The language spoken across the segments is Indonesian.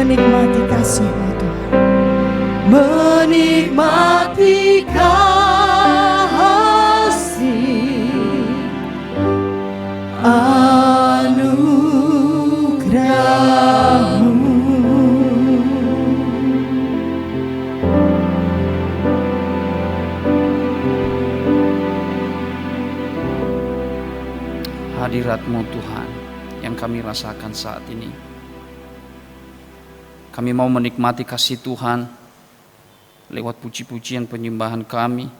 menikmati kasih-Mu Tuhan, menikmati kasih anugerah-Mu. Hadirat-Mu Tuhan yang kami rasakan saat ini. Kami mau menikmati kasih Tuhan lewat puji-pujian penyembahan kami,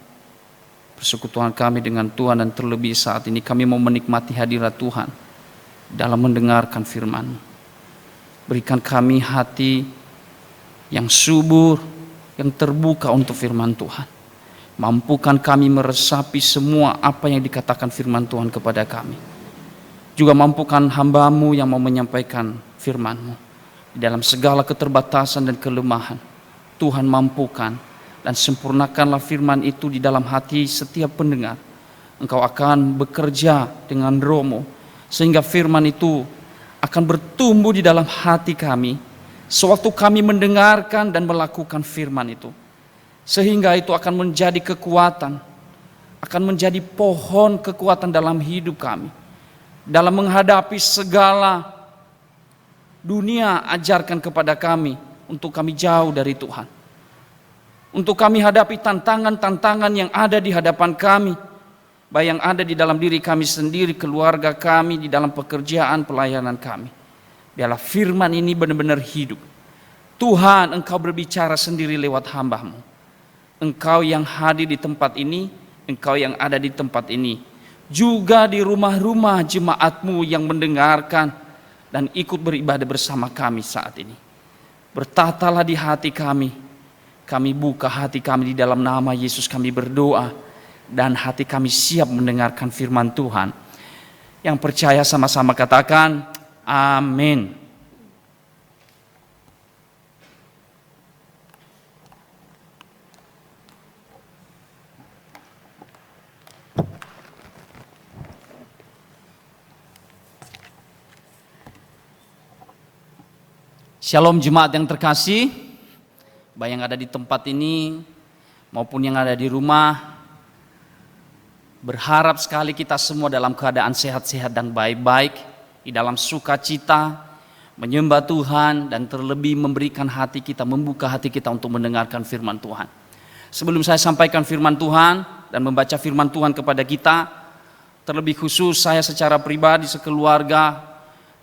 persekutuan kami dengan Tuhan, dan terlebih saat ini kami mau menikmati hadirat Tuhan dalam mendengarkan firman-Mu. Berikan kami hati yang subur, yang terbuka untuk firman Tuhan. Mampukan kami meresapi semua apa yang dikatakan firman Tuhan kepada kami. Juga mampukan hamba-Mu yang mau menyampaikan firman-Mu. Di dalam segala keterbatasan dan kelemahan, Tuhan mampukan dan sempurnakanlah firman itu di dalam hati setiap pendengar. Engkau akan bekerja dengan Roh-Mu, sehingga firman itu akan bertumbuh di dalam hati kami sewaktu kami mendengarkan dan melakukan firman itu. Sehingga itu akan menjadi kekuatan, akan menjadi pohon kekuatan dalam hidup kami. Dalam menghadapi segala dunia, ajarkan kepada kami untuk kami jauh dari Tuhan. Untuk kami hadapi tantangan-tantangan yang ada di hadapan kami, baik yang ada di dalam diri kami sendiri, keluarga kami, di dalam pekerjaan, pelayanan kami. Biarlah firman ini benar-benar hidup. Tuhan, Engkau berbicara sendiri lewat hamba-Mu. Engkau yang hadir di tempat ini, Engkau yang ada di tempat ini, juga di rumah-rumah jemaat-Mu yang mendengarkan dan ikut beribadah bersama kami saat ini. Bertatalah di hati kami. Kami buka hati kami di dalam nama Yesus kami berdoa, dan hati kami siap mendengarkan firman Tuhan. Yang percaya sama-sama katakan amin. Shalom jemaat yang terkasih, baik yang ada di tempat ini maupun yang ada di rumah. Berharap sekali kita semua dalam keadaan sehat-sehat dan baik-baik, di dalam sukacita, menyembah Tuhan, dan terlebih memberikan hati kita, membuka hati kita untuk mendengarkan firman Tuhan. Sebelum saya sampaikan firman Tuhan dan membaca firman Tuhan kepada kita, terlebih khusus saya secara pribadi, sekeluarga,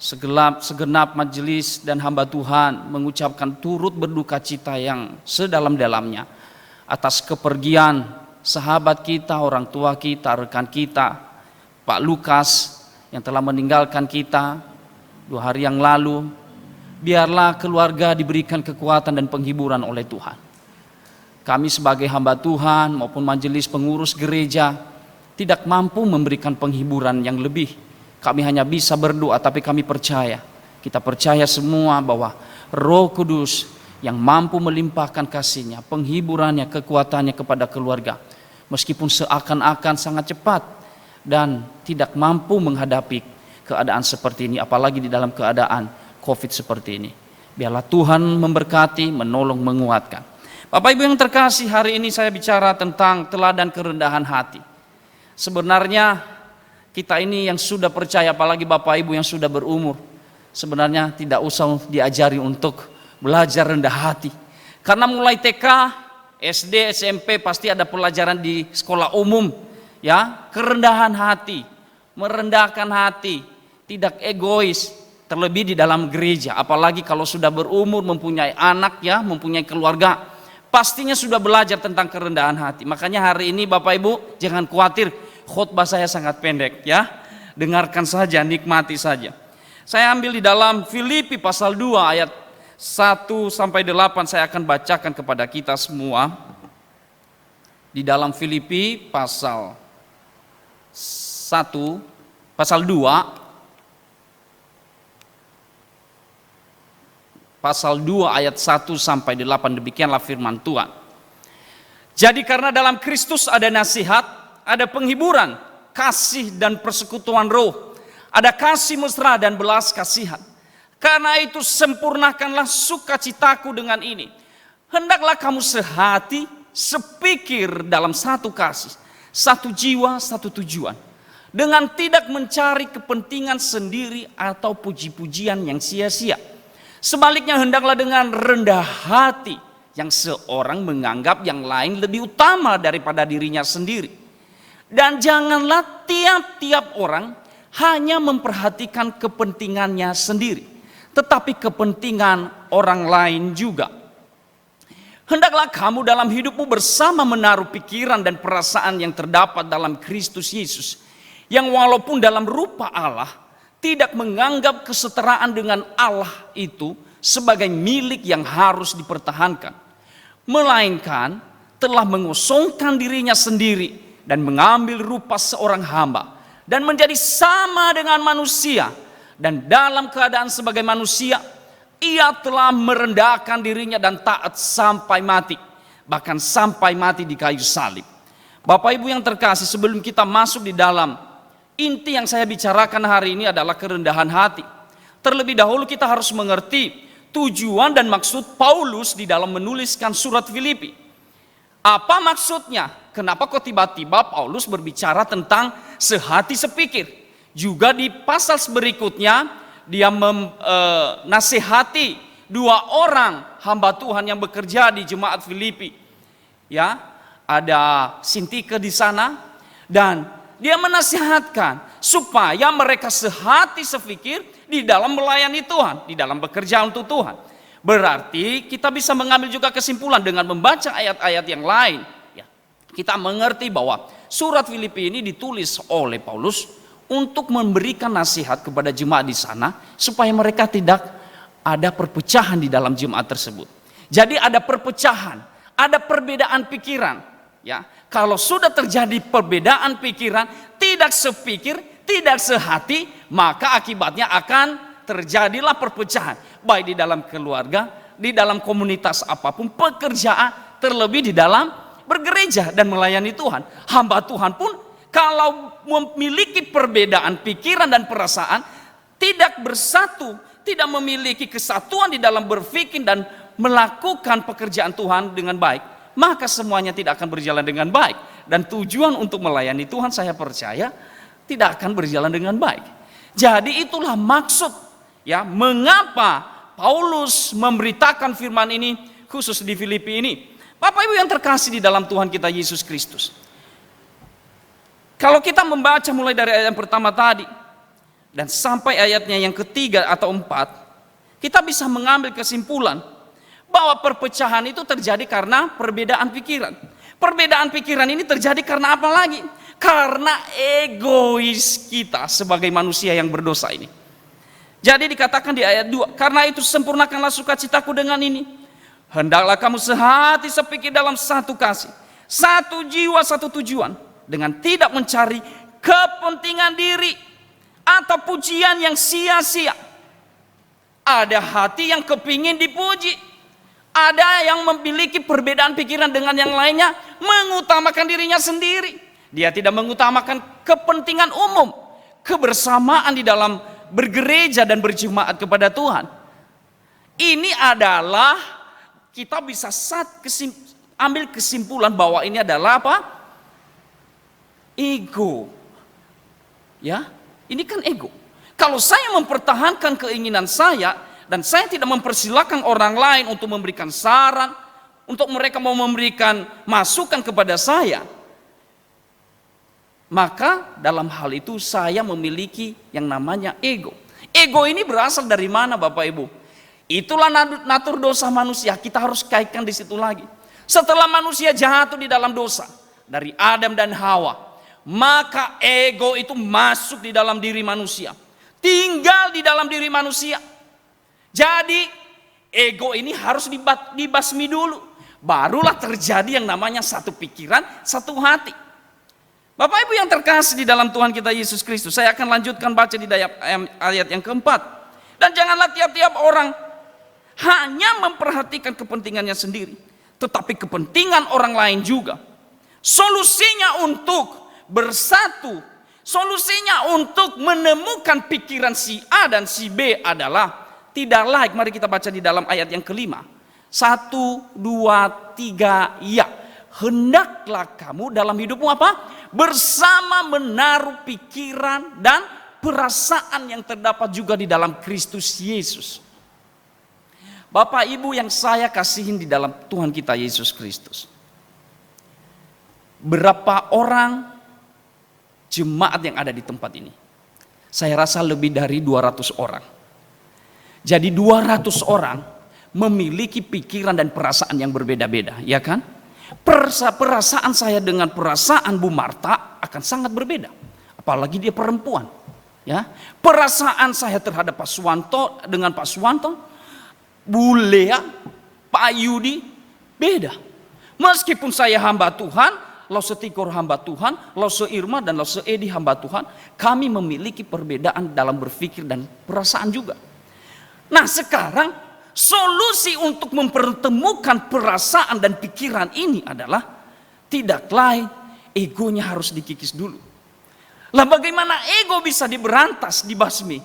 segenap majelis dan hamba Tuhan mengucapkan turut berduka cita yang sedalam-dalamnya atas kepergian sahabat kita, orang tua kita, rekan kita, Pak Lukas yang telah meninggalkan kita 2 hari yang lalu. Biarlah keluarga diberikan kekuatan dan penghiburan oleh Tuhan. Kami sebagai hamba Tuhan maupun majelis pengurus gereja tidak mampu memberikan penghiburan yang lebih. Kami hanya bisa berdoa, tapi kami percaya, kita percaya semua bahwa Roh Kudus yang mampu melimpahkan kasih-Nya, penghiburannya, kekuatannya kepada keluarga. Meskipun seakan-akan sangat cepat dan tidak mampu menghadapi keadaan seperti ini, apalagi di dalam keadaan COVID seperti ini. Biarlah Tuhan memberkati, menolong, menguatkan. Bapak Ibu yang terkasih, hari ini saya bicara tentang teladan kerendahan hati. Sebenarnya kita ini yang sudah percaya, apalagi Bapak Ibu yang sudah berumur, sebenarnya tidak usah diajari untuk belajar rendah hati. Karena mulai TK, SD, SMP pasti ada pelajaran di sekolah umum, ya, kerendahan hati, merendahkan hati, tidak egois, terlebih di dalam gereja. Apalagi kalau sudah berumur, mempunyai anak, ya, mempunyai keluarga, pastinya sudah belajar tentang kerendahan hati. Makanya hari ini Bapak Ibu jangan khawatir, khotbah saya sangat pendek, ya. Dengarkan saja, nikmati saja. Saya ambil di dalam Filipi pasal 2 ayat 1-8, saya akan bacakan kepada kita semua. Di dalam Filipi pasal 2 ayat 1-8, demikianlah firman Tuhan. Jadi karena dalam Kristus ada nasihat, ada penghiburan, kasih dan persekutuan roh, ada kasih mesra dan belas kasihan. Karena itu sempurnakanlah sukacitaku dengan ini. Hendaklah kamu sehati, sepikir dalam satu kasih, satu jiwa, satu tujuan. Dengan tidak mencari kepentingan sendiri atau puji-pujian yang sia-sia. Sebaliknya hendaklah dengan rendah hati yang seorang menganggap yang lain lebih utama daripada dirinya sendiri. Dan janganlah tiap-tiap orang hanya memperhatikan kepentingannya sendiri, tetapi kepentingan orang lain juga. Hendaklah kamu dalam hidupmu bersama menaruh pikiran dan perasaan yang terdapat dalam Kristus Yesus, yang walaupun dalam rupa Allah tidak menganggap kesetaraan dengan Allah itu sebagai milik yang harus dipertahankan, melainkan telah mengosongkan dirinya sendiri dan mengambil rupa seorang hamba dan menjadi sama dengan manusia, dan dalam keadaan sebagai manusia ia telah merendahkan dirinya dan taat sampai mati, bahkan sampai mati di kayu salib. Bapak Ibu yang terkasih, sebelum kita masuk di dalam inti yang saya bicarakan hari ini adalah kerendahan hati. Terlebih dahulu kita harus mengerti tujuan dan maksud Paulus di dalam menuliskan surat Filipi. Apa maksudnya? Kenapa kok tiba-tiba Paulus berbicara tentang sehati sepikir? Juga di pasal berikutnya dia menasihati dua orang hamba Tuhan yang bekerja di jemaat Filipi. Ya, ada Sintike di sana, dan dia menasihatkan supaya mereka sehati sepikir di dalam melayani Tuhan, di dalam bekerja untuk Tuhan. Berarti kita bisa mengambil juga kesimpulan dengan membaca ayat-ayat yang lain. Ya, kita mengerti bahwa surat Filipi ini ditulis oleh Paulus untuk memberikan nasihat kepada jemaat di sana supaya mereka tidak ada perpecahan di dalam jemaat tersebut. Jadi ada perpecahan, ada perbedaan pikiran. Ya, kalau sudah terjadi perbedaan pikiran, tidak sepikir, tidak sehati, maka akibatnya akan terjadilah perpecahan, baik di dalam keluarga, di dalam komunitas apapun, pekerjaan, terlebih di dalam bergereja dan melayani Tuhan. Hamba Tuhan pun kalau memiliki perbedaan pikiran dan perasaan, tidak bersatu, tidak memiliki kesatuan di dalam berpikir dan melakukan pekerjaan Tuhan dengan baik, maka semuanya tidak akan berjalan dengan baik. Dan tujuan untuk melayani Tuhan, saya percaya tidak akan berjalan dengan baik. Jadi itulah maksud, ya, mengapa Paulus memberitakan firman ini khusus di Filipi ini. Bapak Ibu yang terkasih di dalam Tuhan kita Yesus Kristus, kalau kita membaca mulai dari ayat yang pertama tadi dan sampai ayatnya yang ketiga atau empat, kita bisa mengambil kesimpulan bahwa perpecahan itu terjadi karena perbedaan pikiran. Perbedaan pikiran ini terjadi karena apa lagi? Karena egois kita sebagai manusia yang berdosa ini. Jadi dikatakan di ayat 2, karena itu sempurnakanlah sukacitaku dengan ini. Hendaklah kamu sehati sepikir dalam satu kasih, satu jiwa, satu tujuan, dengan tidak mencari kepentingan diri atau pujian yang sia-sia. Ada hati yang kepingin dipuji, ada yang memiliki perbedaan pikiran dengan yang lainnya, mengutamakan dirinya sendiri. Dia tidak mengutamakan kepentingan umum, kebersamaan di dalam bergereja dan berjemaat kepada Tuhan. Ini adalah kita bisa ambil kesimpulan bahwa ini adalah apa? Ego. Ya, ini kan ego. Kalau saya mempertahankan keinginan saya dan saya tidak mempersilahkan orang lain untuk memberikan saran, untuk mereka mau memberikan masukan kepada saya, maka dalam hal itu saya memiliki yang namanya ego. Ego ini berasal dari mana, Bapak Ibu? Itulah natur dosa manusia. Kita harus kaitkan di situ lagi. Setelah manusia jatuh di dalam dosa dari Adam dan Hawa, maka ego itu masuk di dalam diri manusia, tinggal di dalam diri manusia. Jadi ego ini harus dibasmi dulu, barulah terjadi yang namanya satu pikiran, satu hati. Bapak Ibu yang terkasih di dalam Tuhan kita Yesus Kristus, saya akan lanjutkan baca di ayat yang keempat. Dan janganlah tiap-tiap orang hanya memperhatikan kepentingannya sendiri, tetapi kepentingan orang lain juga. Solusinya untuk bersatu, solusinya untuk menemukan pikiran si A dan si B adalah tidak laik. Mari kita baca di dalam ayat yang kelima. 1, 2, 3, ya. Hendaklah kamu dalam hidupmu apa? Bersama menaruh pikiran dan perasaan yang terdapat juga di dalam Kristus Yesus. Bapak Ibu yang saya kasihin di dalam Tuhan kita Yesus Kristus. Berapa orang jemaat yang ada di tempat ini? Saya rasa lebih dari 200 orang. Jadi 200 orang memiliki pikiran dan perasaan yang berbeda-beda, ya kan? Perasaan saya dengan perasaan Bu Marta akan sangat berbeda. Apalagi dia perempuan, ya. Perasaan saya terhadap Pak Suwanto dengan Pak Suwanto, Bu Lea, Pak Yudi beda. Meskipun saya hamba Tuhan, Lause Tikor hamba Tuhan, Lause Irma dan Lause Edi hamba Tuhan, kami memiliki perbedaan dalam berpikir dan perasaan juga. Nah, sekarang solusi untuk mempertemukan perasaan dan pikiran ini adalah tidak lain, egonya harus dikikis dulu. Lah bagaimana ego bisa diberantas, dibasmi?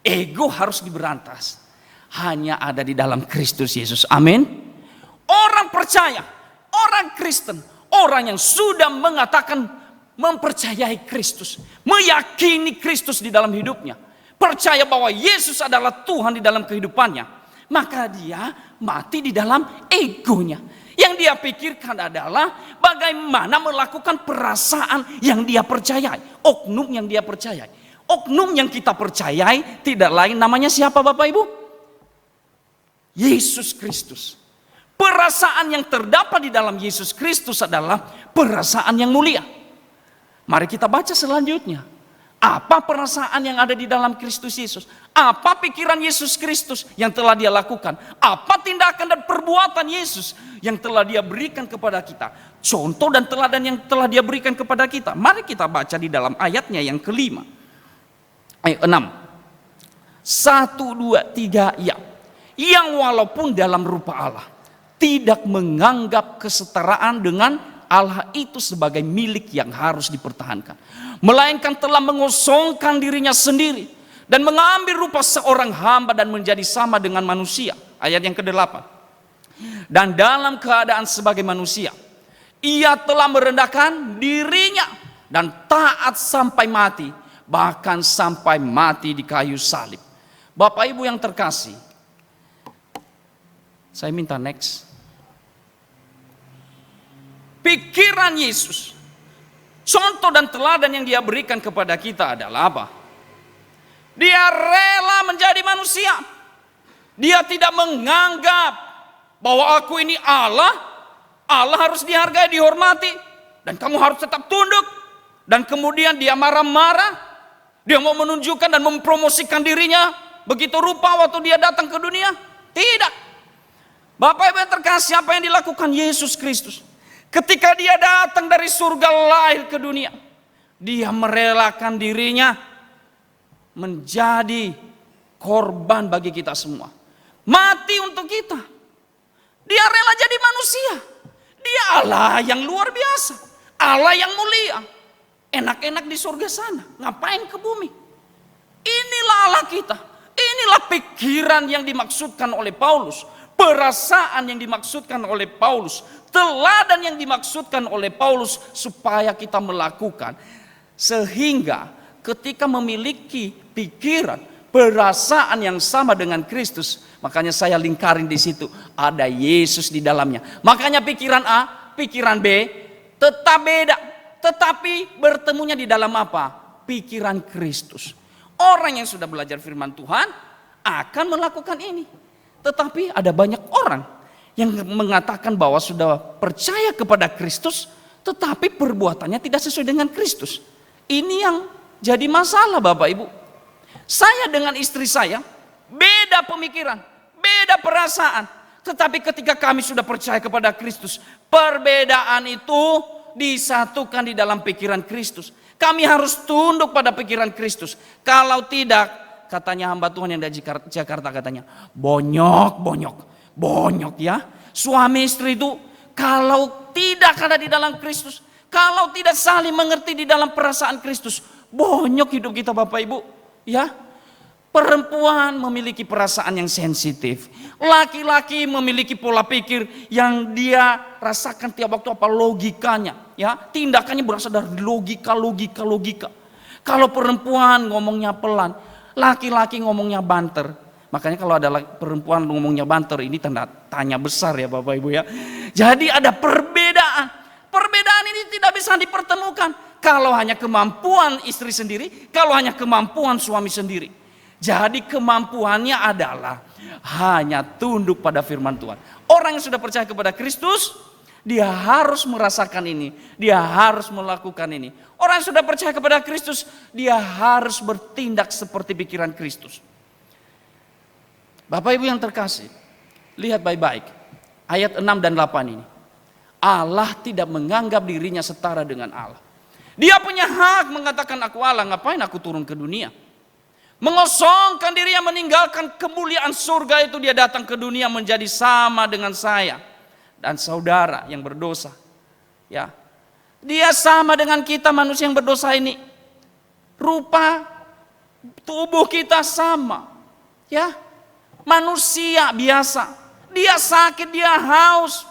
Ego harus diberantas. Hanya ada di dalam Kristus Yesus. Amin. Orang percaya, orang Kristen, orang yang sudah mengatakan mempercayai Kristus, meyakini Kristus di dalam hidupnya, percaya bahwa Yesus adalah Tuhan di dalam kehidupannya, maka dia mati di dalam egonya. Yang dia pikirkan adalah bagaimana melakukan perasaan yang dia percayai, oknum yang dia percayai. Oknum yang kita percayai tidak lain namanya siapa Bapak Ibu? Yesus Kristus. Perasaan yang terdapat di dalam Yesus Kristus adalah perasaan yang mulia. Mari kita baca selanjutnya. Apa perasaan yang ada di dalam Kristus Yesus? Apa pikiran Yesus Kristus yang telah dia lakukan? Apa tindakan dan perbuatan Yesus yang telah dia berikan kepada kita? Contoh dan teladan yang telah dia berikan kepada kita. Mari kita baca di dalam ayatnya yang kelima. Ayat 6. 1, 2, 3, ya. Yang walaupun dalam rupa Allah, tidak menganggap kesetaraan dengan Allah itu sebagai milik yang harus dipertahankan, melainkan telah mengosongkan dirinya sendiri dan mengambil rupa seorang hamba dan menjadi sama dengan manusia. Ayat yang ke-8. Dan dalam keadaan sebagai manusia, ia telah merendahkan dirinya dan taat sampai mati, bahkan sampai mati di kayu salib. Bapak Ibu yang terkasih, saya minta next. Pikiran Yesus, contoh dan teladan yang dia berikan kepada kita adalah apa? Dia rela menjadi manusia. Dia tidak menganggap bahwa aku ini Allah. Allah harus dihargai, dihormati, dan kamu harus tetap tunduk. Dan kemudian dia marah-marah. Dia mau menunjukkan dan mempromosikan dirinya begitu rupa waktu dia datang ke dunia. Tidak. Bapak Ibu yang terkasih, apa yang dilakukan Yesus Kristus? Ketika dia datang dari surga lahir ke dunia, dia merelakan dirinya menjadi korban bagi kita semua. Mati untuk kita. Dia rela jadi manusia. Dia Allah yang luar biasa. Allah yang mulia. Enak-enak di surga sana. Ngapain ke bumi? Inilah Allah kita. Inilah pikiran yang dimaksudkan oleh Paulus. Perasaan yang dimaksudkan oleh Paulus, teladan yang dimaksudkan oleh Paulus supaya kita melakukan. Sehingga ketika memiliki pikiran, perasaan yang sama dengan Kristus, makanya saya lingkarin di situ, ada Yesus di dalamnya. Makanya pikiran A, pikiran B tetap beda, tetapi bertemunya di dalam apa? Pikiran Kristus. Orang yang sudah belajar firman Tuhan akan melakukan ini. Tetapi ada banyak orang yang mengatakan bahwa sudah percaya kepada Kristus, tetapi perbuatannya tidak sesuai dengan Kristus. Ini yang jadi masalah Bapak Ibu. Saya dengan istri saya beda pemikiran, beda perasaan. Tetapi ketika kami sudah percaya kepada Kristus, perbedaan itu disatukan di dalam pikiran Kristus. Kami harus tunduk pada pikiran Kristus. Kalau tidak, katanya hamba Tuhan yang dari Jakarta, katanya bonyok ya. Suami istri itu kalau tidak ada di dalam Kristus, kalau tidak saling mengerti di dalam perasaan Kristus, bonyok hidup kita Bapak Ibu. Ya, Perempuan memiliki perasaan yang sensitif. Laki-laki memiliki pola pikir yang dia rasakan tiap waktu apa logikanya. Ya, tindakannya berasal dari logika. Kalau perempuan ngomongnya pelan, laki-laki ngomongnya banter. Makanya kalau ada perempuan ngomongnya banter, ini tanda tanya besar ya Bapak Ibu ya. Jadi ada perbedaan. Perbedaan ini tidak bisa dipertemukan. Kalau hanya kemampuan istri sendiri, kalau hanya kemampuan suami sendiri. Jadi kemampuannya adalah hanya tunduk pada firman Tuhan. Orang yang sudah percaya kepada Kristus, dia harus merasakan ini. Dia harus melakukan ini. Orang yang sudah percaya kepada Kristus, dia harus bertindak seperti pikiran Kristus. Bapak Ibu yang terkasih, lihat baik-baik. Ayat 6 dan 8 ini. Allah tidak menganggap dirinya setara dengan Allah. Dia punya hak mengatakan aku Allah, ngapain aku turun ke dunia? Mengosongkan dirinya, meninggalkan kemuliaan surga itu, dia datang ke dunia menjadi sama dengan saya dan saudara yang berdosa. Ya, dia sama dengan kita manusia yang berdosa ini. Rupa tubuh kita sama. Ya, manusia biasa. Dia sakit, dia haus.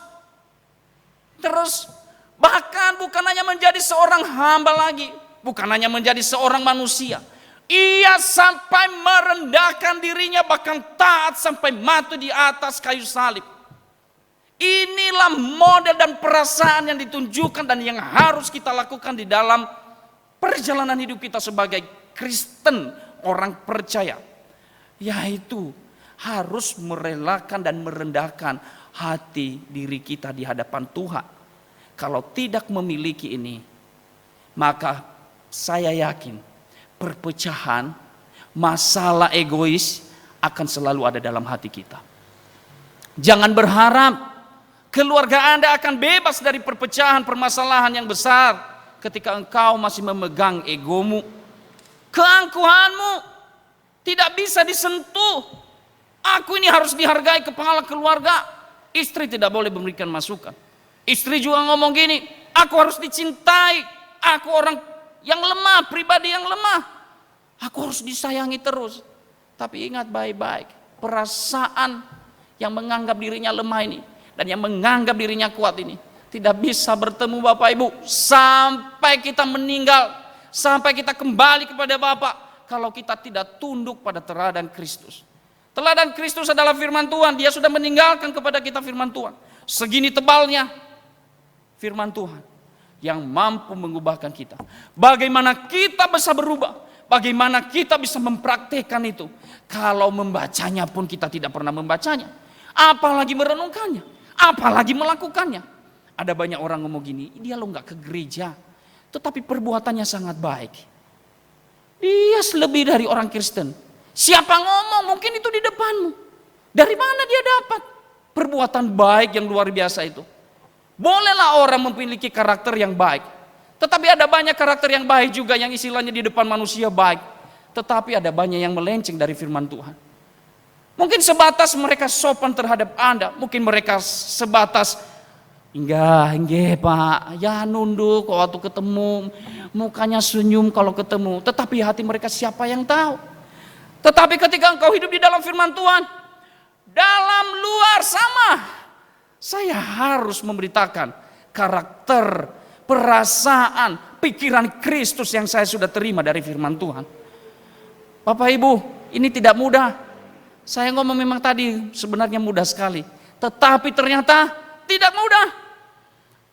Terus bahkan bukan hanya menjadi seorang hamba lagi, bukan hanya menjadi seorang manusia. Ia sampai merendahkan dirinya, bahkan taat sampai mati di atas kayu salib. Inilah model dan perasaan yang ditunjukkan dan yang harus kita lakukan di dalam perjalanan hidup kita sebagai Kristen, orang percaya. Yaitu harus merelakan dan merendahkan hati diri kita di hadapan Tuhan. Kalau tidak memiliki ini, maka saya yakin perpecahan, masalah egois akan selalu ada dalam hati kita. Jangan berharap keluarga Anda akan bebas dari perpecahan, permasalahan yang besar ketika engkau masih memegang egomu. Keangkuhanmu tidak bisa disentuh. Aku ini harus dihargai kepala keluarga. Istri tidak boleh memberikan masukan. Istri juga ngomong gini, aku harus dicintai. Aku orang yang lemah, pribadi yang lemah. Aku harus disayangi terus. Tapi ingat baik-baik, perasaan yang menganggap dirinya lemah ini dan yang menganggap dirinya kuat ini tidak bisa bertemu Bapak Ibu sampai kita meninggal, sampai kita kembali kepada Bapa, kalau kita tidak tunduk pada teladan Kristus. Teladan Kristus adalah firman Tuhan. Dia sudah meninggalkan kepada kita firman Tuhan. Segini tebalnya firman Tuhan yang mampu mengubahkan kita. Bagaimana kita bisa berubah? Bagaimana kita bisa mempraktekkan itu? Kalau membacanya pun kita tidak pernah membacanya, apalagi merenungkannya, apalagi melakukannya. Ada banyak orang ngomong gini, dia lo nggak ke gereja, tetapi perbuatannya sangat baik. Dia lebih dari orang Kristen. Siapa ngomong? Mungkin itu di depanmu. Dari mana dia dapat perbuatan baik yang luar biasa itu? Bolehlah orang memiliki karakter yang baik. Tetapi ada banyak karakter yang baik juga yang istilahnya di depan manusia baik. Tetapi ada banyak yang melenceng dari firman Tuhan. Mungkin sebatas mereka sopan terhadap Anda. Mungkin mereka sebatas, enggak Pak, ya nunduk waktu ketemu. Mukanya senyum kalau ketemu. Tetapi hati mereka siapa yang tahu. Tetapi ketika engkau hidup di dalam firman Tuhan, dalam luar sama, saya harus memberitakan karakter, perasaan, pikiran Kristus yang saya sudah terima dari firman Tuhan. Bapak Ibu, ini tidak mudah. Saya ngomong memang tadi sebenarnya mudah sekali. Tetapi ternyata tidak mudah.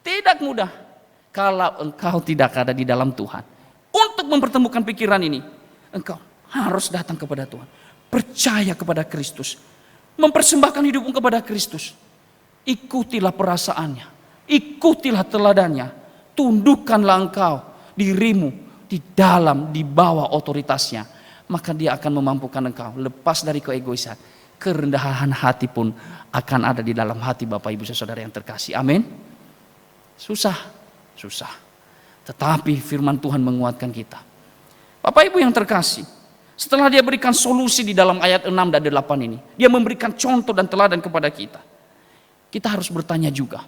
Tidak mudah. Kalau engkau tidak ada di dalam Tuhan. Untuk mempertemukan pikiran ini, engkau harus datang kepada Tuhan. Percaya kepada Kristus. Mempersembahkan hidupmu kepada Kristus. Ikutilah perasaannya. Ikutilah teladannya. Tundukkanlah engkau dirimu di bawah otoritasnya, maka dia akan memampukan engkau lepas dari keegoisan. Kerendahan hati pun akan ada di dalam hati Bapak Ibu Saudara yang terkasih. Amin. Susah. Tetapi firman Tuhan menguatkan kita. Bapak Ibu yang terkasih, setelah dia berikan solusi di dalam ayat 6 dan 8 ini, dia memberikan contoh dan teladan kepada kita. Kita harus bertanya juga,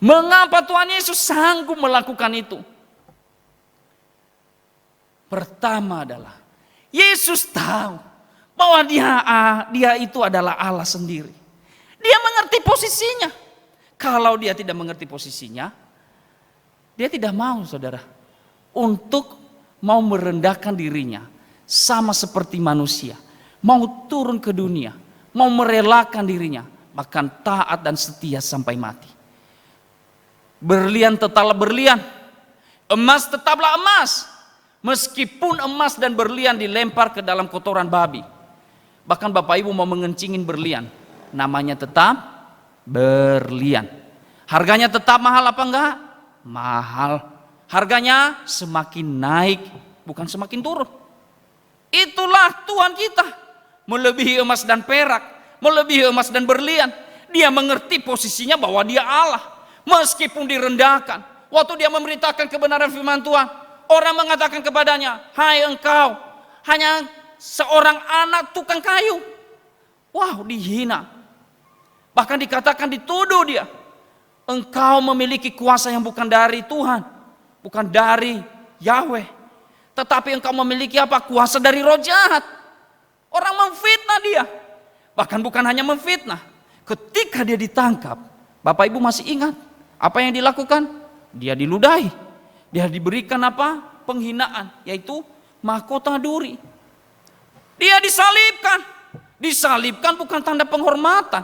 mengapa Tuhan Yesus sanggup melakukan itu? Pertama adalah Yesus tahu bahwa dia itu adalah Allah sendiri. Dia mengerti posisinya. Kalau dia tidak mengerti posisinya, dia tidak mau, saudara, untuk mau merendahkan dirinya sama seperti manusia, mau turun ke dunia, mau merelakan dirinya, bahkan taat dan setia sampai mati. Berlian tetaplah berlian, emas tetaplah emas, meskipun emas dan berlian dilempar ke dalam kotoran babi. Bahkan Bapak Ibu mau mengencingin berlian, namanya tetap berlian. Harganya tetap mahal apa enggak? Mahal. Harganya semakin naik, bukan semakin turun. Itulah Tuhan kita, melebihi emas dan perak, melebihi emas dan berlian. Dia mengerti posisinya bahwa dia Allah. Meskipun direndahkan, waktu dia memberitakan kebenaran firman Tuhan, orang mengatakan kepadanya, "Hai engkau, hanya seorang anak tukang kayu." Wow, dihina. Bahkan dikatakan, dituduh dia, "Engkau memiliki kuasa yang bukan dari Tuhan, bukan dari Yahweh, tetapi engkau memiliki apa? Kuasa dari roh jahat." Orang memfitnah dia. Bahkan bukan hanya memfitnah, ketika dia ditangkap, Bapak Ibu masih ingat apa yang dilakukan? Dia diludahi. Dia diberikan apa? Penghinaan, yaitu mahkota duri. Dia disalibkan. Disalibkan bukan tanda penghormatan,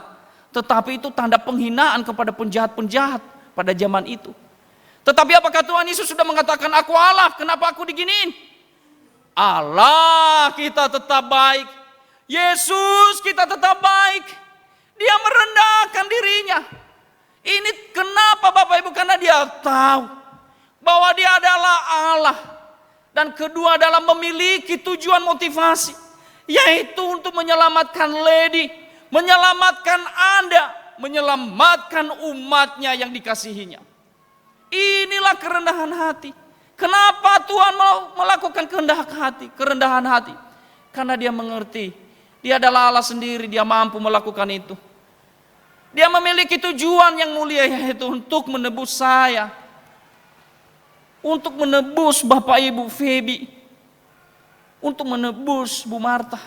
tetapi itu tanda penghinaan kepada penjahat-penjahat pada zaman itu. Tetapi apakah Tuhan Yesus sudah mengatakan, "Aku Allah, kenapa aku diginiin?" Allah kita tetap baik. Yesus kita tetap baik. Dia merendahkan dirinya. Ini kenapa Bapak Ibu? Karena dia tahu bahwa dia adalah Allah. Dan kedua adalah memiliki tujuan motivasi, yaitu untuk menyelamatkan Lady, menyelamatkan Anda, menyelamatkan umatnya yang dikasihinya. Inilah kerendahan hati. Kenapa Tuhan mau melakukan kerendahan hati? Karena dia mengerti, dia adalah Allah sendiri, dia mampu melakukan itu. Dia memiliki tujuan yang mulia, yaitu untuk menebus saya, untuk menebus Bapak Ibu Feby, untuk menebus Bu Marta.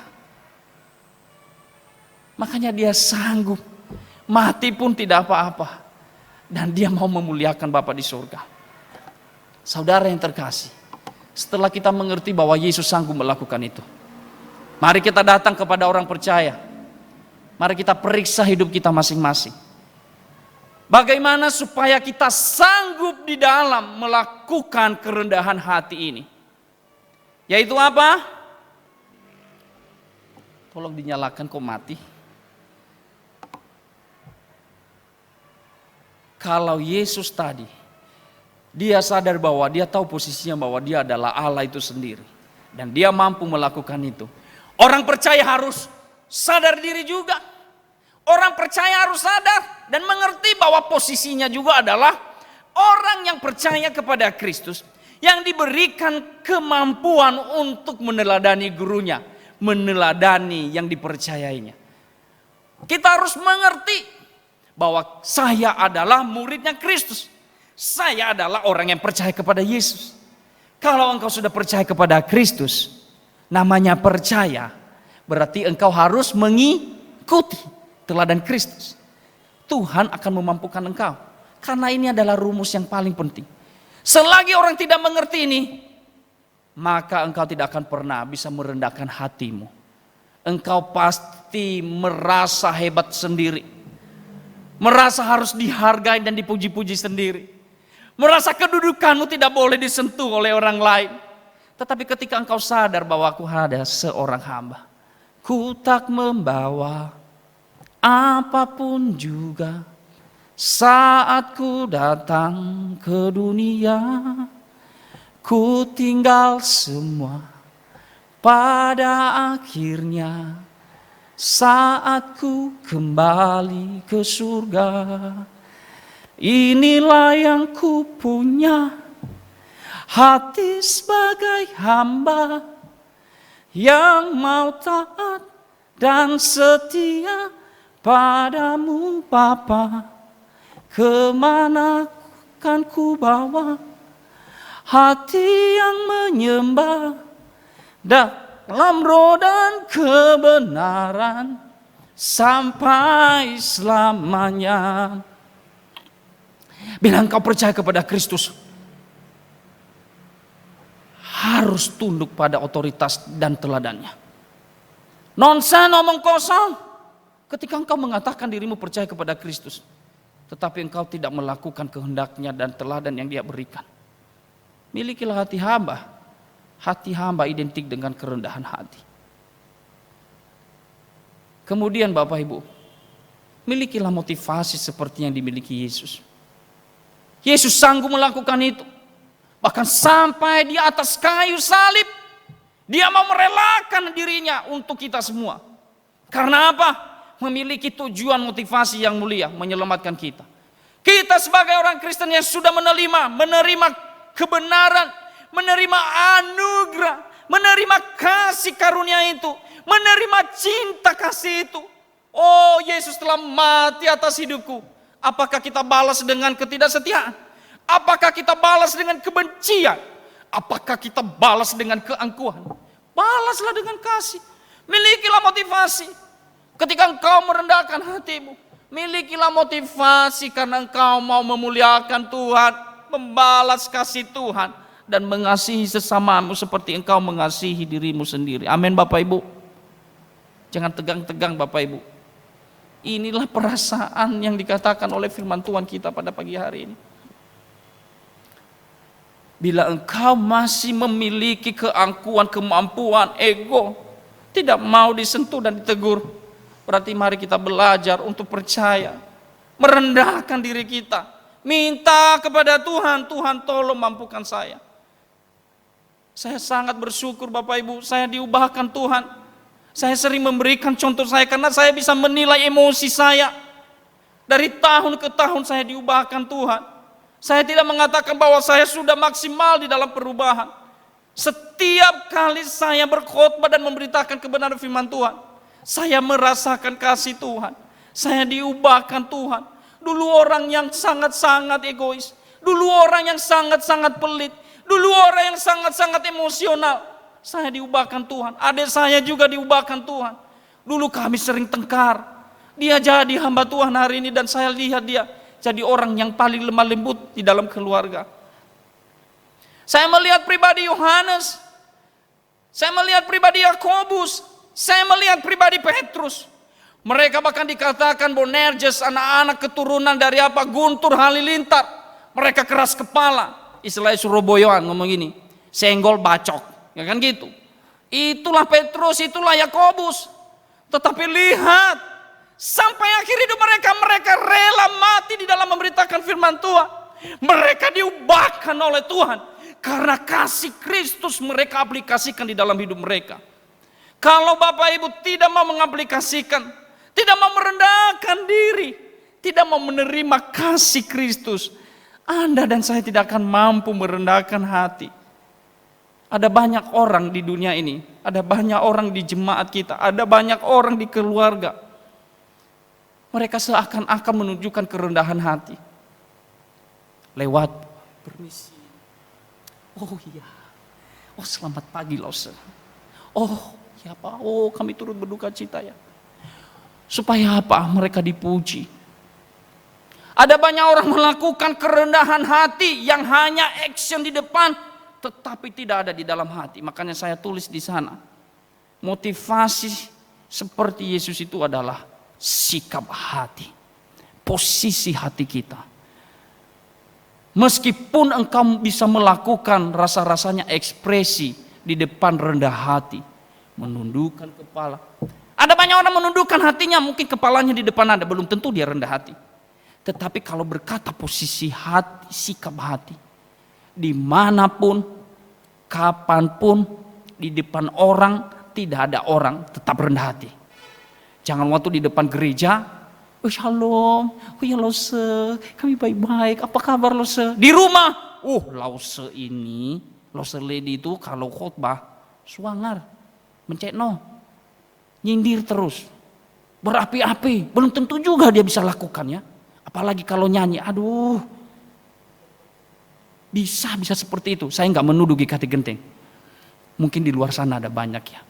Makanya dia sanggup mati pun tidak apa-apa, dan dia mau memuliakan Bapa di surga. Saudara yang terkasih, setelah kita mengerti bahwa Yesus sanggup melakukan itu, mari kita datang kepada orang percaya. Mari kita periksa hidup kita masing-masing. Bagaimana supaya kita sanggup di dalam melakukan kerendahan hati ini? Yaitu apa? Tolong dinyalakan, kok mati. Kalau Yesus tadi, dia sadar bahwa dia tahu posisinya, bahwa dia adalah Allah itu sendiri, dan dia mampu melakukan itu. Orang percaya harus sadar diri juga. Orang percaya harus sadar dan mengerti bahwa posisinya juga adalah orang yang percaya kepada Kristus, yang diberikan kemampuan untuk meneladani gurunya, meneladani yang dipercayainya. Kita harus mengerti bahwa saya adalah muridnya Kristus. Saya adalah orang yang percaya kepada Yesus. Kalau engkau sudah percaya kepada Kristus, namanya percaya, berarti engkau harus mengikuti teladan Kristus. Tuhan akan memampukan engkau. Karena ini adalah rumus yang paling penting. Selagi orang tidak mengerti ini, maka engkau tidak akan pernah bisa merendahkan hatimu. Engkau pasti merasa hebat sendiri. Merasa harus dihargai dan dipuji-puji sendiri. Merasa kedudukanmu tidak boleh disentuh oleh orang lain. Tetapi ketika engkau sadar bahwa aku ada seorang hamba, ku tak membawa apapun juga saat ku datang ke dunia, ku tinggal semua pada akhirnya saat ku kembali ke surga. Inilah yang ku punya, hati sebagai hamba yang mau taat dan setia padamu Bapa. Kemana kan ku bawa hati yang menyembah dalam roh dan kebenaran sampai selamanya. Bila engkau percaya kepada Kristus, harus tunduk pada otoritas dan teladannya. Nonsen, omong kosong. Ketika engkau mengatakan dirimu percaya kepada Kristus, tetapi engkau tidak melakukan kehendaknya dan teladan yang Dia berikan, milikilah hati hamba. Hati hamba identik dengan kerendahan hati. Kemudian Bapak Ibu, milikilah motivasi seperti yang dimiliki Yesus. Yesus sanggup melakukan itu. Bahkan sampai di atas kayu salib, Dia mau merelakan dirinya untuk kita semua. Karena apa? Memiliki tujuan motivasi yang mulia, menyelamatkan kita. Kita sebagai orang Kristen yang sudah menerima kebenaran, menerima anugerah, menerima kasih karunia itu, menerima cinta kasih itu. Oh, Yesus telah mati atas hidupku. Apakah kita balas dengan ketidaksetiaan? Apakah kita balas dengan kebencian? Apakah kita balas dengan keangkuhan? Balaslah dengan kasih. Milikilah motivasi. Ketika engkau merendahkan hatimu, milikilah motivasi karena engkau mau memuliakan Tuhan, membalas kasih Tuhan, dan mengasihi sesamamu seperti engkau mengasihi dirimu sendiri. Amin Bapak Ibu. Jangan tegang-tegang Bapak Ibu. Inilah perasaan yang dikatakan oleh firman Tuhan kita pada pagi hari ini. Bila engkau masih memiliki keangkuhan, kemampuan, ego, tidak mau disentuh dan ditegur, berarti mari kita belajar untuk percaya, merendahkan diri kita, minta kepada Tuhan, Tuhan tolong mampukan saya. Saya sangat bersyukur Bapak Ibu, saya diubahkan Tuhan. Saya sering memberikan contoh saya karena saya bisa menilai emosi saya. Dari tahun ke tahun saya diubahkan Tuhan. Saya tidak mengatakan bahwa saya sudah maksimal di dalam perubahan. Setiap kali saya berkhotbah dan memberitakan kebenaran firman Tuhan, saya merasakan kasih Tuhan. Saya diubahkan Tuhan. Dulu orang yang sangat-sangat egois. Dulu orang yang sangat-sangat pelit. Dulu orang yang sangat-sangat emosional. Saya diubahkan Tuhan. Adik saya juga diubahkan Tuhan. Dulu kami sering tengkar. Dia jadi hamba Tuhan hari ini dan saya lihat dia jadi orang yang paling lemah lembut di dalam keluarga. Saya melihat pribadi Yohanes. Saya melihat pribadi Yakobus. Saya melihat pribadi Petrus. Mereka bahkan dikatakan Boanerges, anak-anak keturunan dari apa? Guntur Halilintar. Mereka keras kepala. Istilahnya Surabayaan ngomong gini, senggol bacok. Ya kan gitu. Itulah Petrus, itulah Yakobus. Tetapi lihat, sampai akhir hidup mereka rela mati di dalam memberitakan firman Tuhan. Mereka diubahkan oleh Tuhan karena kasih Kristus mereka aplikasikan di dalam hidup mereka. Kalau Bapak Ibu tidak mau mengaplikasikan, tidak mau merendahkan diri, tidak mau menerima kasih Kristus, Anda dan saya tidak akan mampu merendahkan hati. Ada banyak orang di dunia ini, ada banyak orang di jemaat kita, ada banyak orang di keluarga. Mereka seakan-akan menunjukkan kerendahan hati. Lewat permisi. Oh iya. Oh selamat pagi Lose. Oh ya Pak, oh kami turut berduka cita ya. Supaya apa? Mereka dipuji. Ada banyak orang melakukan kerendahan hati yang hanya action di depan, tetapi tidak ada di dalam hati. Makanya saya tulis di sana. Motivasi seperti Yesus itu adalah sikap hati. Posisi hati kita. Meskipun engkau bisa melakukan rasa-rasanya ekspresi di depan rendah hati. Menundukkan kepala. Ada banyak orang menundukkan hatinya, mungkin kepalanya di depan Anda. Belum tentu dia rendah hati. Tetapi kalau berkata posisi hati, sikap hati. Dimanapun, kapanpun, di depan orang, tidak ada orang, tetap rendah hati. Jangan waktu di depan gereja, oh shalom, oh ya Lose, kami baik-baik, apa kabar Lose? Di rumah, Lose ini, Lose lady itu kalau khotbah, suangar, mencekno, nyindir terus, berapi-api, belum tentu juga dia bisa lakukannya. Apalagi kalau nyanyi, aduh. Bisa seperti itu. Saya nggak menuduh GKT Genteng. Mungkin di luar sana ada banyak ya.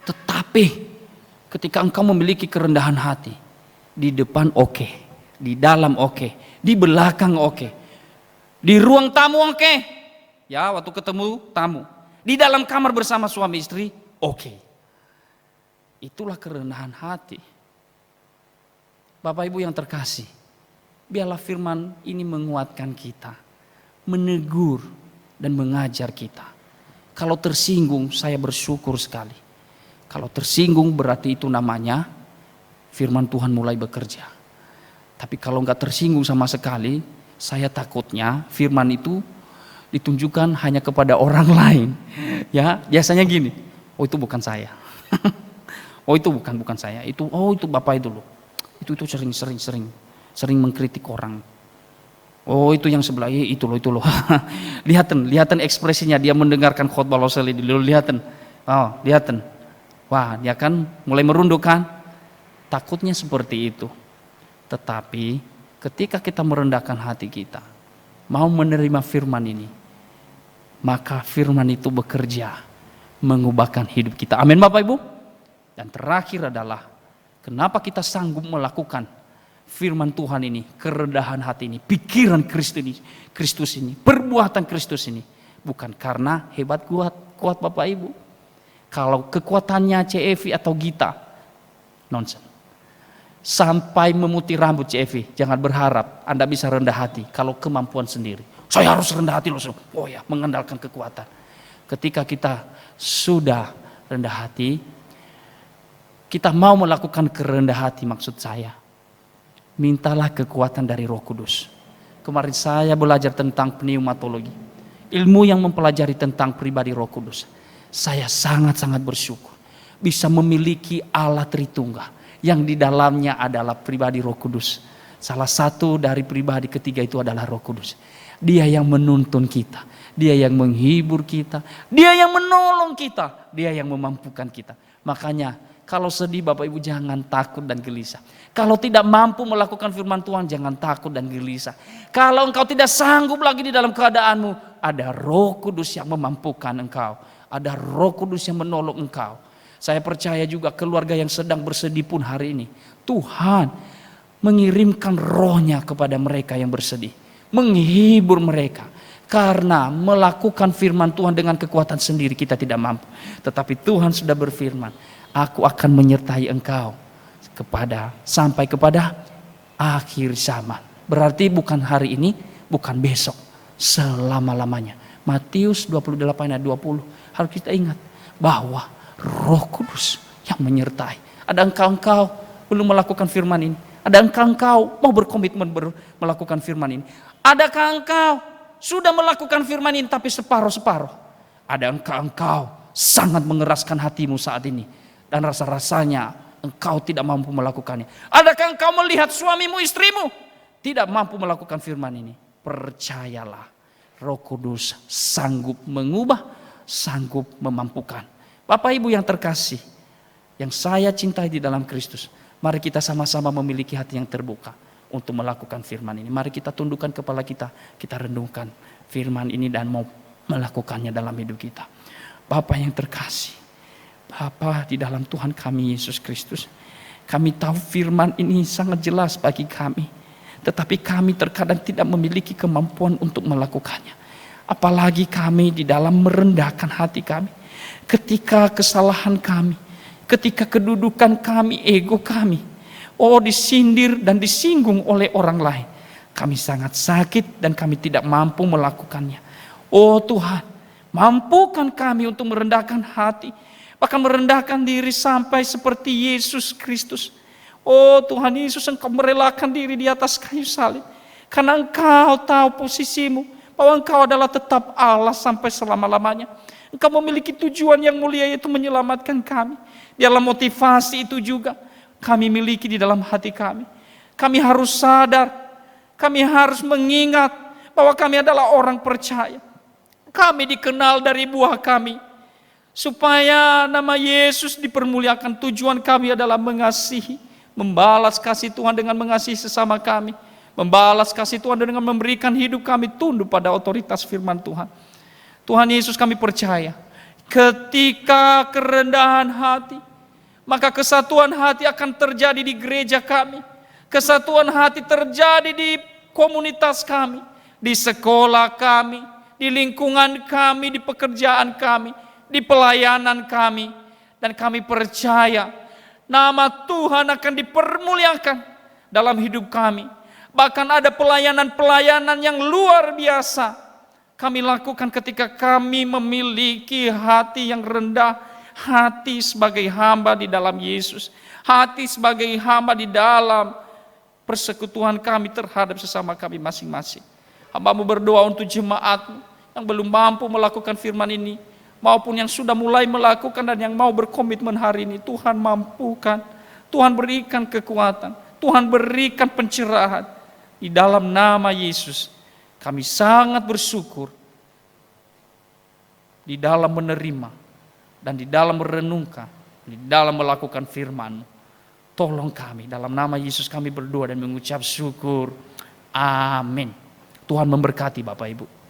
Tetapi ketika engkau memiliki kerendahan hati, di depan oke, di dalam oke, di belakang oke, di ruang tamu oke, ya waktu ketemu tamu, di dalam kamar bersama suami istri oke. Itulah kerendahan hati. Bapak Ibu yang terkasih, biarlah firman ini menguatkan kita, menegur dan mengajar kita. Kalau tersinggung, saya bersyukur sekali. Kalau tersinggung berarti itu namanya firman Tuhan mulai bekerja. Tapi kalau nggak tersinggung sama sekali, saya takutnya firman itu ditunjukkan hanya kepada orang lain. Ya, biasanya gini, oh itu bukan saya. Oh itu bukan saya. Itu Bapak itu loh. Itu sering mengkritik orang. Oh itu yang sebelah, itu loh. Lihatan ekspresinya dia mendengarkan khotbah Loseli dulu, lihatan. Oh, lihatan. Wah, dia kan mulai merunduk kan? Takutnya seperti itu. Tetapi ketika kita merendahkan hati kita, mau menerima firman ini, maka firman itu bekerja mengubahkan hidup kita. Amin Bapak Ibu. Dan terakhir adalah kenapa kita sanggup melakukan firman Tuhan ini, kerendahan hati ini, pikiran Kristus ini, perbuatan Kristus ini. Bukan karena hebat kuat Bapak Ibu. Kalau kekuatannya CEV atau Gita, nonsen. Sampai memutih rambut CEV, jangan berharap Anda bisa rendah hati kalau kemampuan sendiri. Saya harus rendah hati loh. Oh ya, mengandalkan kekuatan. Ketika kita sudah rendah hati, kita mau melakukan kerendah hati, maksud saya, mintalah kekuatan dari Roh Kudus. Kemarin saya belajar tentang pneumatologi, ilmu yang mempelajari tentang pribadi Roh Kudus. Saya sangat-sangat bersyukur bisa memiliki Allah Tritunggal yang di dalamnya adalah pribadi Roh Kudus. Salah satu dari pribadi ketiga itu adalah Roh Kudus. Dia yang menuntun kita, dia yang menghibur kita, dia yang menolong kita, dia yang memampukan kita. Makanya kalau sedih Bapak Ibu jangan takut dan gelisah. Kalau tidak mampu melakukan firman Tuhan jangan takut dan gelisah. Kalau engkau tidak sanggup lagi di dalam keadaanmu, ada Roh Kudus yang memampukan engkau. Ada Roh Kudus yang menolong engkau. Saya percaya juga keluarga yang sedang bersedih pun hari ini, Tuhan mengirimkan rohnya kepada mereka yang bersedih. Menghibur mereka. Karena melakukan firman Tuhan dengan kekuatan sendiri kita tidak mampu. Tetapi Tuhan sudah berfirman, aku akan menyertai engkau sampai kepada akhir zaman. Berarti bukan hari ini, bukan besok, selama-lamanya. Matius 28 ayat 20 harus kita ingat bahwa Roh Kudus yang menyertai. Ada engkau belum melakukan firman ini? Ada engkau mau berkomitmen melakukan firman ini? Adakah engkau sudah melakukan firman ini tapi separuh-separuh? Ada engkau sangat mengeraskan hatimu saat ini dan rasa-rasanya engkau tidak mampu melakukannya. Adakah engkau melihat suamimu, istrimu tidak mampu melakukan firman ini? Percayalah, Roh Kudus sanggup mengubah, sanggup memampukan. Bapak Ibu yang terkasih, yang saya cintai di dalam Kristus, mari kita sama-sama memiliki hati yang terbuka untuk melakukan firman ini. Mari kita tundukkan kepala kita, kita renungkan firman ini dan mau melakukannya dalam hidup kita. Bapak yang terkasih, Bapa di dalam Tuhan kami Yesus Kristus, kami tahu firman ini sangat jelas bagi kami, tetapi kami terkadang tidak memiliki kemampuan untuk melakukannya. Apalagi kami di dalam merendahkan hati kami, ketika kesalahan kami, ketika kedudukan kami, ego kami, disindir dan disinggung oleh orang lain, kami sangat sakit dan kami tidak mampu melakukannya. Oh Tuhan, mampukan kami untuk merendahkan hati, bahkan merendahkan diri sampai seperti Yesus Kristus. Oh Tuhan Yesus, Engkau merelakan diri di atas kayu salib, karena Engkau tahu posisimu, bahwa Engkau adalah tetap Allah sampai selama-lamanya. Engkau memiliki tujuan yang mulia, yaitu menyelamatkan kami. Dalam motivasi itu juga kami miliki di dalam hati kami. Kami harus sadar, kami harus mengingat bahwa kami adalah orang percaya. Kami dikenal dari buah kami. Supaya nama Yesus dipermuliakan, tujuan kami adalah mengasihi, membalas kasih Tuhan dengan mengasihi sesama kami. Membalas kasih Tuhan dengan memberikan hidup kami tunduk pada otoritas firman Tuhan. Tuhan Yesus, kami percaya Ketika kerendahan hati, maka kesatuan hati akan terjadi di gereja kami. Kesatuan hati terjadi di komunitas kami, di sekolah kami, di lingkungan kami, di pekerjaan kami, di pelayanan kami. Dan kami percaya nama Tuhan akan dipermuliakan dalam hidup kami. Bahkan ada pelayanan-pelayanan yang luar biasa kami lakukan ketika kami memiliki hati yang rendah, hati sebagai hamba di dalam Yesus, hati sebagai hamba di dalam persekutuan kami terhadap sesama kami masing-masing. Hamba-Mu berdoa untuk jemaat-Mu yang belum mampu melakukan firman ini, maupun yang sudah mulai melakukan dan yang mau berkomitmen hari ini. Tuhan mampukan, Tuhan berikan kekuatan, Tuhan berikan pencerahan. Di dalam nama Yesus, kami sangat bersyukur di dalam menerima dan di dalam merenungkan, di dalam melakukan firman-Mu. Tolong kami, dalam nama Yesus kami berdoa dan mengucap syukur. Amin. Tuhan memberkati Bapak Ibu.